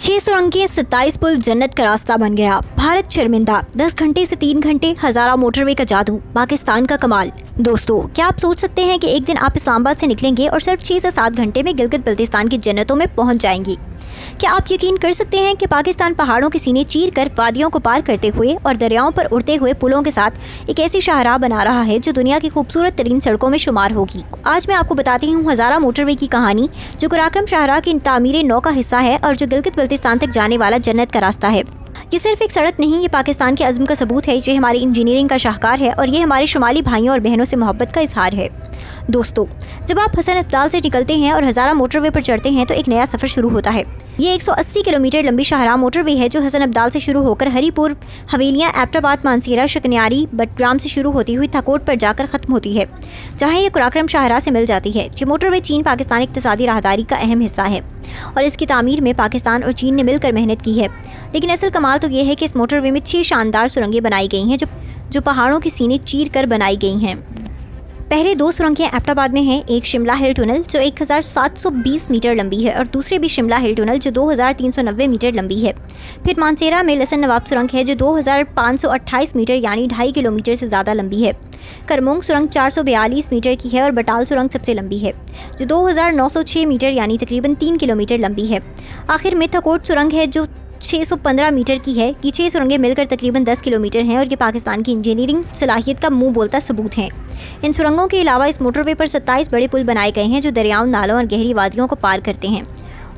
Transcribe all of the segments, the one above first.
6 सुरंगें 27 पुल जन्नत का रास्ता बन गया। भारत शर्मिंदा। 10 घंटे से 3 घंटे हजारा मोटरवे का जादू, पाकिस्तान का कमाल। दोस्तों, क्या आप सोच सकते हैं कि एक दिन आप इस्लामाबाद से निकलेंगे और सिर्फ 6 से 7 घंटे में गिलगित बल्तिस्तान की जन्नतों में पहुंच जाएंगी। क्या आप यकीन कर सकते हैं कि पाकिस्तान पहाड़ों के सीने चीर कर वादियों को पार करते हुए और दरियाओं पर उड़ते हुए पुलों के साथ एक ऐसी शाहराह बना रहा है जो दुनिया की खूबसूरत तरीन सड़कों में शुमार होगी। आज मैं आपको बताती हूँ हजारा मोटरवे की कहानी, जो कुराक्रम शाहराह की तामीर नौ का हिस्सा है और जो गिलगित बल्तिस्तान तक जाने वाला जन्नत का रास्ता है। ये सिर्फ एक सड़क नहीं, ये पाकिस्तान के अज़्म का सबूत है, ये हमारी इंजीनियरिंग का शाहकार है और ये हमारे शुमाली भाइयों और बहनों से मोहब्बत का इजहार है। दोस्तों, जब आप हसन अब्दाल से निकलते हैं और हजारा मोटरवे पर चढ़ते हैं तो एक नया सफ़र शुरू होता है। ये 180 किलोमीटर लंबी शाहराह मोटरवे है जो हसन अब्दाल से शुरू होकर हरीपुर, हवेलियाँ, एबटाबाद, मानसीरा, शकनियारी, बटग्राम से शुरू होती हुई थकोट पर जाकर ख़त्म होती है, जहाँ ये कुराक्रम शाहराह से मिल जाती है। ये मोटरवे चीन पाकिस्तान इक़्तिसादी राहदारी का अहम हिस्सा है और इसकी तामीर में पाकिस्तान और चीन ने मिलकर मेहनत की है। लेकिन असल कमाल तो ये है कि इस मोटरवे में 6 शानदार सुरंगें बनाई गई हैं जो पहाड़ों के सीने चीर कर बनाई गई हैं। पहले 2 सुरंगें एबटाबाद में हैं, एक शिमला हिल टनल जो 1720 मीटर लंबी है और दूसरी भी शिमला हिल टनल जो 2390 मीटर लंबी है। फिर मानसेरा में लसन नवाब सुरंग है जो 2528 मीटर यानी 2.5 किलोमीटर से ज़्यादा लंबी है। करमोंग सुरंग 442 मीटर की है और बटाल सुरंग सबसे लंबी है जो 2906 मीटर यानी तकरीबन 3 किलोमीटर लंबी है। आखिर में थकोट सुरंग है जो 615 मीटर की है। ये 6 सुरंगें मिलकर तकरीबन 10 किलोमीटर हैं और ये पाकिस्तान की इंजीनियरिंग सलाहियत का मुंह बोलता सबूत हैं। इन सुरंगों के अलावा इस मोटरवे पर 27 बड़े पुल बनाए गए हैं जो दरियाओं, नालों और गहरी वादियों को पार करते हैं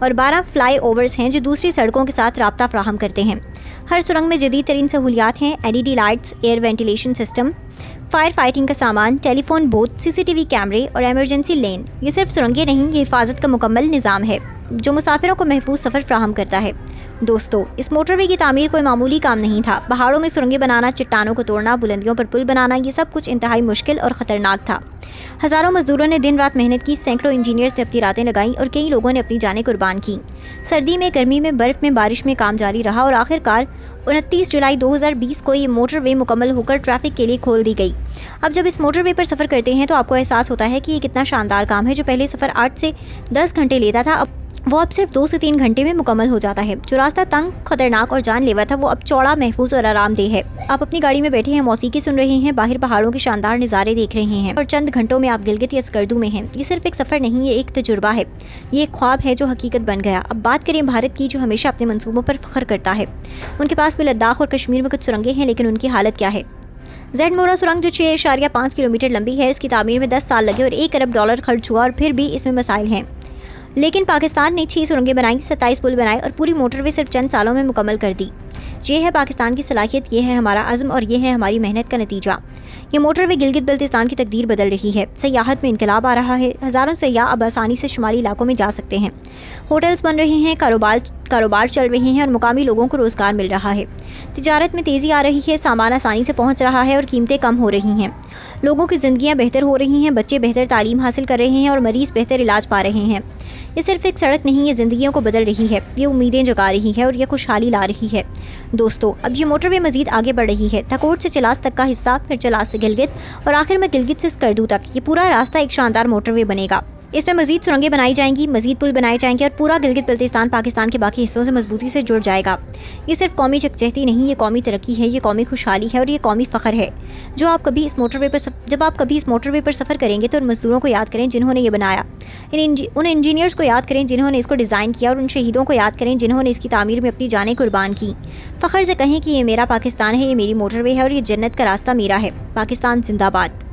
और 12 फ्लाई ओवर्स हैं जो दूसरी सड़कों के साथ राब्ता फराहम करते हैं। हर सुरंग में जदीद तरीन सहूलियात हैं, LED lights, air ventilation system, fire fighting का सामान, टेलीफोन बूथ, CCTV कैमरे और एमरजेंसी लेन। ये सिर्फ सुरंगें नहीं, ये हिफाजत का मुकम्मल निज़ाम है जो मुसाफिरों को महफूज सफ़र फ्राहम करता है। दोस्तों, इस मोटरवे की तामीर कोई मामूली काम नहीं था। पहाड़ों में सुरंगें बनाना, चट्टानों को तोड़ना, बुलंदियों पर पुल बनाना, ये सब कुछ इंतहाई मुश्किल और ख़तरनाक था। हज़ारों मजदूरों ने दिन रात मेहनत की, सैकड़ों इंजीनियर्स ने अपनी रातें लगाईं और कई लोगों ने अपनी जानें कुर्बान की। सर्दी में, गर्मी में, बर्फ़ में, बारिश में काम जारी रहा और आखिरकार 29 जुलाई 2020 को ये मोटरवे मुकम्मल होकर ट्रैफिक के लिए खोल दी गई। अब जब इस मोटरवे पर सफ़र करते हैं तो आपको एहसास होता है कि ये कितना शानदार काम है। जो पहले सफ़र 8 से 10 घंटे लेता था वो अब सिर्फ 2 से 3 घंटे में मुकम्मल हो जाता है। जो रास्ता तंग, खतरनाक और जानलेवा था वो अब चौड़ा, महफूज और आरामदेह है। आप अपनी गाड़ी में बैठे हैं, मौसीकी सुन रहे हैं, बाहर पहाड़ों के शानदार नज़ारे देख रहे हैं और चंद घंटों में आप गिलगित या स्कर्दू में हैं। ये सिर्फ एक सफ़र नहीं, ये एक तजुर्बा है, ये एक ख्वाब है जो हकीकत बन गया। अब बात करें भारत की, जो हमेशा अपने मनसूबों पर फ़ख्र करता है। उनके पास भी लद्दाख और कश्मीर में कुछ सुरंगें हैं, लेकिन उनकी हालत क्या है? जेड मोरा सुरंग जो 6.5 किलोमीटर लंबी है, इसकी तामीर में 10 साल लगे और $1 अरब खर्च हुआ और फिर भी इसमें मसाइल हैं। लेकिन पाकिस्तान ने 6 सुरंगें बनाई, 27 पुल बनाए और पूरी मोटरवे सिर्फ चंद सालों में मुकम्मल कर दी। ये है पाकिस्तान की सलाहियत, ये है हमारा अज़्म और ये है हमारी मेहनत का नतीजा। ये मोटरवे गिलगित बल्तिस्तान की तकदीर बदल रही है। सयाहत में इनकलाब आ रहा है। हज़ारों सयाह अब आसानी से शुमाली इलाकों में जा सकते हैं। होटल्स बन रहे हैं, कारोबार चल रहे हैं और मुकामी लोगों को रोज़गार मिल रहा है। तिजारत में तेज़ी आ रही है, सामान आसानी से पहुँच रहा है और कीमतें कम हो रही हैं। लोगों की ज़िंदगियाँ बेहतर हो रही हैं, बच्चे बेहतर तालीम हासिल कर रहे हैं और मरीज़ बेहतर इलाज पा रहे हैं। ये सिर्फ एक सड़क नहीं, ये ज़िंदगियों को बदल रही है, ये उम्मीदें जगा रही है और ये खुशहाली ला रही है। दोस्तों, अब ये मोटरवे मज़ीद आगे बढ़ रही है। थकोट से चलास तक का हिस्सा, फिर चलास से गिलगित और आखिर में गिलगित से स्कर्दू तक। ये पूरा रास्ता एक शानदार मोटरवे बनेगा। इसमें मज़ीद सुरंगें बनाई जाएंगी, मज़ीद पुल बनाए जाएंगे और पूरा गिलगित बल्तिस्तान पाकिस्तान के बाकी हिस्सों से मजबूती से जुड़ जाएगा। ये सिर्फ कौमी यकजहती नहीं, ये कौमी तरक्की है, ये कौमी खुशहाली है और ये कौमी फ़ख्र है। जब आप कभी इस मोटरवे पर सफ़र करेंगे तो उन मजदूरों को याद करें जिन्होंने ये बनाया, उन इंजीनियर्स को याद करें जिन्होंने इसको डिज़ाइन किया और उन शहीदों को याद करें जिन्होंने इसकी तामीर में अपनी जानें कुर्बान की। फ़ख्र से कहें कि ये मेरा पाकिस्तान है, ये मेरी मोटरवे है और ये जन्नत का रास्ता मेरा है। पाकिस्तान जिंदाबाद।